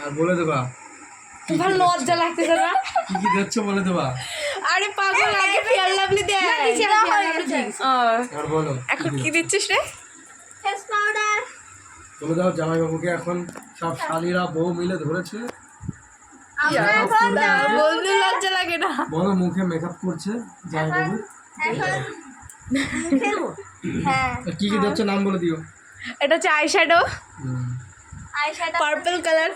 আর বলে দেবা তোমার লজ্জা লাগতেছে না? কি কি দিচ্ছ বলে দেবা। আরে পাগল, আগে ফেয়ার লাভলি দে। আর বলো এখন কি দিচ্ছিস রে? Face powder. বলে দাও জামাইবাবুকে এখন সব শালীরা বউ মিলে ধরেছে। আমরা এখন বলতে লজ্জা লাগে না? বলো মুখে মেকআপ করছে জামাইবাবু। এখন হ্যাঁ কি কি দিচ্ছ নাম বলে দিও। এটা হচ্ছে আইশ্যাডো, আইশ্যাডো পার্পল কালার।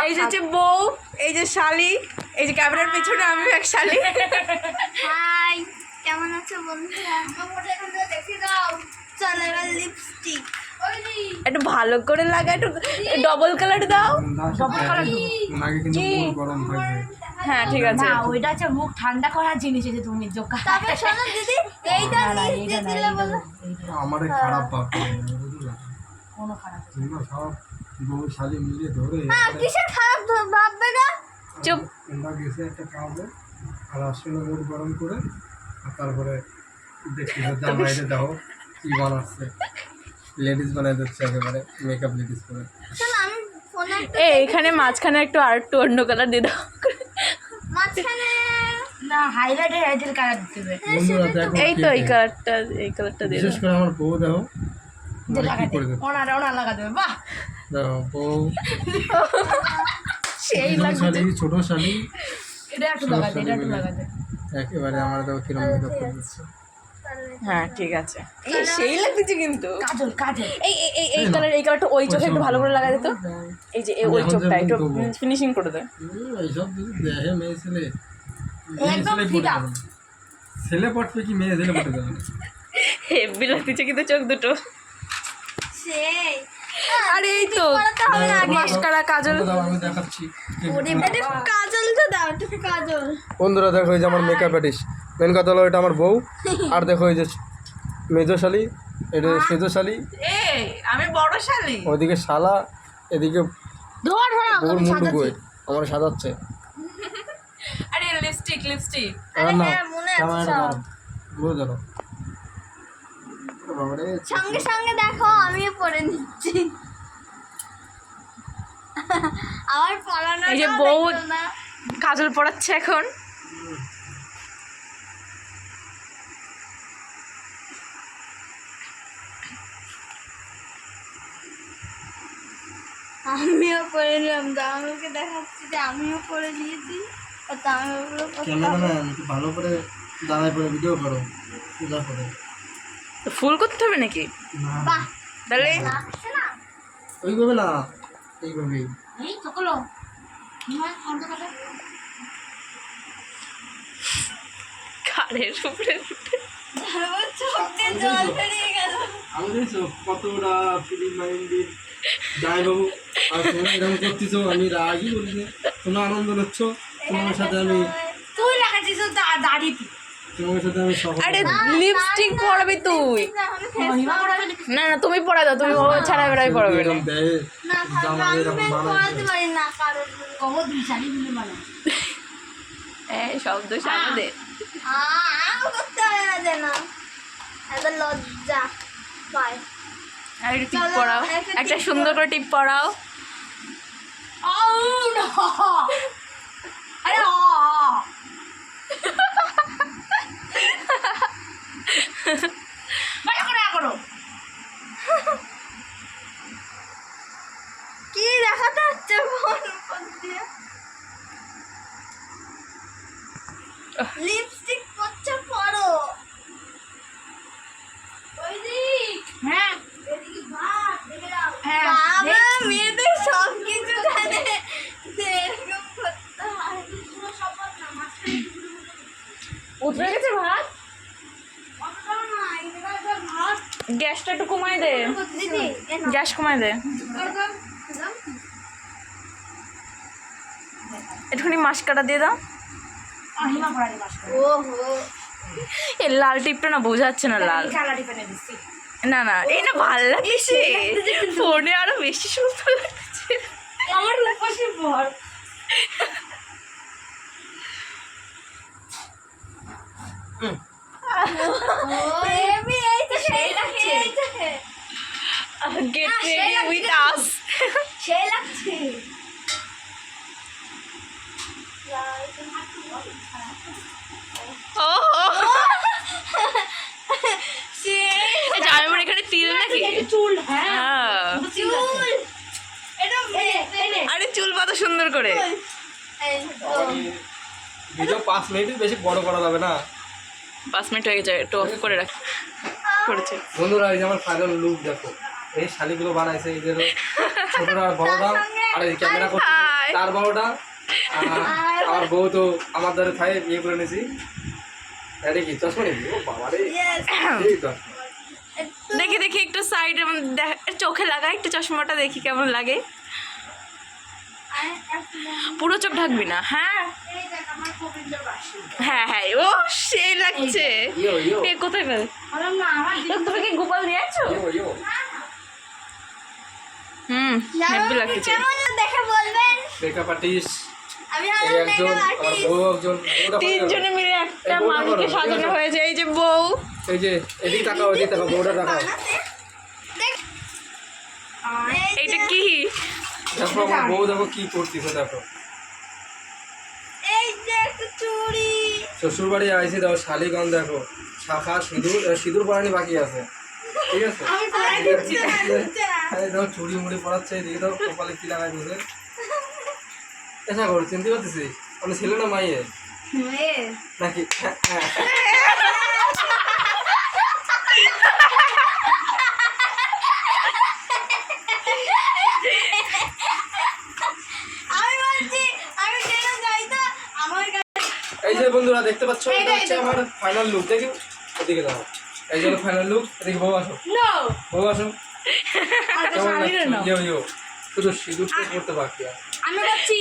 এই যে হচ্ছে বউ, এই যে শালি, এই যে ক্যামেরার পিছনে আমিও এক শালি। হাই, কেমন আছো বন্ধুরা? আমাকে এখন দেখে দাও। চলো এবার লিপস্টিক। একটু ভালো করে লাগা, একটু ডবল কালার দাও। আগে কিন্তু মুখ গরম থাকবে। হ্যাঁ ঠিক আছে। না ওইটা হচ্ছে মুখ ঠান্ডা করার জিনিস, যে তুমি জোকা তবে শোনো দিদি, এইটা লিপস্টিক দিলে বলো। আমারে খারাপ ভাববে বুঝলা। কোনো খারাপ তোমরা সব বউ শালী মিলে ধরে হ্যাঁ, কিসের খারাপ ভাববে না? চুপ। তোমরা গেছে একটা খাওয়াবে আর আসলে মুখ গরম করে আর তারপরে দেখি জামাইরে দাও কি বানাচ্ছে। লেডিস বানাই দিচ্ছে একেবারে মেকআপ লেডিস করে। চলো আমি ফোনে এখানে মাঝখানে একটু আর একটু অন্য কালার দিয়ে দাও। মাঝখানে না হাইলাইটার আইডেল কালার দিতে হবে, বন্ধুরা দেখো এই তো এই কালারটা, এই কালারটা দিয়ে দাও। বিশেষ করে আমার বউ দেখো যে লাগাতে ওনার লাগাতে হবে। বাহ দেখো বউ সেই ছোট লাগছে। শালী ছোট শালী এটা একটু লাগাতে, এটা একটু লাগাতে। একেবারে আমার দেখো কিরম মেকআপ করে দিচ্ছে। হ্যাঁ ঠিক আছে। এই সেই লাগছে কিন্তু। কাজল কাজল এই এই এই এই কালার, এই কালারটা ওই চোখে একটু ভালো করে লাগা দিত। এই যে ওই চোখটা একটু ফিনিশিং করে দে। এইসব যদি দেখে মেয়ে ছেলে একদম ছেলে fit পটে up। যাবে না। ছেলে পটবে কি মেয়ে ছেলে পটে যাবে না। হেভি লাগছে কিন্তু চোখ দুটো। সেই আরে এই তো মাস্কারা, কাজল। দাও আমি দেখাচ্ছি। এটা কাজলটা দাও, একটু কাজল। বন্ধুরা দেখো এই যে আমার মেকআপ আর্টিস্ট, মেন কথা হলো এটা আমার বউ। আর দেখো এই যে মেজশালী, এটা সেজশালী, এই আমি বড় শালি। ওইদিকে শালা, এদিকে ধর ধর বউর মুন্ডু গোয়ে আমার সাজাচ্ছে। আরে লিপস্টিক লিপস্টিক। আর না হ্যাঁ, মনে আছে ক্যামেরাটা সব। ধরো, বউ ধরো। বাবারে সঙ্গে সঙ্গে দেখো আমিও পরে নিচ্ছি। আমার পড়ানো এই যে বউ কাজল পড়াচ্ছে এখন। আমিও পরে নিলাম, দামাকে দেখাচ্ছি যে আমিও পরে নিয়েছি। আর দামাগুলো ক্যামেরা না একটু ভালো করে দাঁড়ায় পরে ভিডিও করো সোজা করে। ফুল করতে হবে নাকি? না বাহ তাহলে লাগছে না? ওইভাবে না, এইভাবেই। এই চকলো হ্যাঁ অন্ধকারে কানের উপরে আমার চোখে জল বেরিয়ে গেল। আমি দেখছো কতটা ফিল্ম মাইন্ডেড জামাইবাবু, আর তোমরা এরকম করতেছো আমি রাগই বলছি। তোমরা আনন্দ নিচ্ছ, তোমার সাথে আমি তুই লাগাচ্ছিস দাড়িতে তোমার সাথে আমি সফল। আরে লিপস্টিক পরাবি তুই। মহিমা করাবে নাকি? না না তুমি পড়া দাও, তুমি ও ছাড়া বেড়াই পড়াবে না। এরকম দেয় না জামা আমি এরকম বের বানায় করাতে পারি না কারণ কবর দিই শাড়ি দিলে মানে এই শব্দ আমাদের। করতে হয় না যেন এত লজ্জা পায়। আর একটু টিপ পড়াও, একটা সুন্দর করে টিপ পড়াও। আরে ভালো করে করো। কি দেখাতে হচ্ছে ফোন দিয়ে? লিপস্টিক পরছে পরো। ওই দিক হ্যাঁ এদিকে ভাত দেখে দাও। হ্যাঁ, বাবা মেয়েদের সব কিছু জানে এরকম করতে হয়। পুরো সবার না মাঝখানে উঠে গেছে ভাত। অতটা না এদিকে ভাত গ্যাসটা একটু কমায় দে, দিদি গ্যাস কমায় দে। একটুখানি মাস্কারা দিয়ে দাও। মহিমা করাবে বাস করে ওহো এই লাল টিপটা না বোঝাচ্ছে না লাল। কালারি পেনে দিচ্ছি। না না এই না ভাল লাগছে, ফোনে আরো বেশি সুন্দর লাগছে। আমার উপাসে ভর ও এবি এই তো সেই লাগছে। Get ready with us. সে লাগছে ও আমার এখানে তিল নাকি? চুল হ্যাঁ হ্যাঁ। চুল এটা আরে চুল পাতা সুন্দর করে। ভিডিও 5 মিনিট বেশি বড় করা যাবে না। 5 মিনিট হয়ে গেছে, একটু অফ করে রাখ করেছে। বন্ধুরা এই যে আমার ফাইনাল লুক দেখো, এই শালিগুলো বানাইছে এই যে ছোটরা বড়রা, আর এই ক্যামেরা করছে Hi. তার বড়টা। আর বউ তো আমার দ্বারা খাই বিয়ে করে নিয়েছি। এটা কি চশমা নাকি? ও বাবা রে, এই চশমা। দেখি দেখি একটু সাইডে চোখে লাগা একটু চশমাটা, দেখি কেমন লাগে। পুরো চোখ ঢাকবি না। হ্যাঁ হ্যাঁ হ্যাঁ, ও সেই লাগছে। ইয়ো ইয়ো এ কোথায় পেলে? বললাম না আমার তুমি কি গোপাল নিয়ে আছো? ইয়ো ইয়ো। হ্যাপি লাগছে। কেমন দেখে বলবেন? মেকআপ আর্টিস্ট আমি এই হলাম একজন, মেকআপ আর আর্টিস্ট। বউ একজন। বউটা কোথায় গেল? তিনজনে মিলে একটা এই বউটা মানুষকে করো, সাজানো ঠিক আছে। হয়েছে। এই যে বউ, এই যে এদিকে তাকাও, এদিকে তাকাও, বউটা তাকাও। দেখ এইটা কি? দেখো আমার বউ দেখো কি করতেছে দেখো। এই যে একটা চুড়ি শ্বশুর বাড়ি আইসি দেখো, শালিগঞ্জ দেখো, শাখা সিঁদুর, সিঁদুর পরানি বাকি আছে, ঠিক আছে। আমি পড়াই দিচ্ছি না, দিচ্ছি না। এই দেখো চুড়ি মুড়ি পড়াচ্ছে, এদিকে দেখো কপালে কি লাগাই দিচ্ছে। এসা করো, চিনতে পারতেছিস আমি ছিল না মাইয়ে নাকি? আমি বলছি আমি কেন যাই তো আমার কাছে এই যে বন্ধুরা দেখতে পাচ্ছ, এটা হচ্ছে আমার ফাইনাল লুক। দেখি এদিকে দাও, এই যে ফাইনাল লুক। এদিকে বউ আসো, নো বউ আসো। কেমন লাগছে? ইয়ো ইয়ো, শুধু সিঁদুরটা করতে বাকি আছে। আমি করছি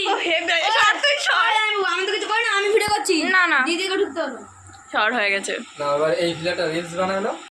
আমি তো কিছু করি না, আমি ভিডিও করছি না না, দিদিকে ঢুকতে হলো শর্ট হয়ে গেছে। না এবার এই ভিলাটা রিলস বানায় না।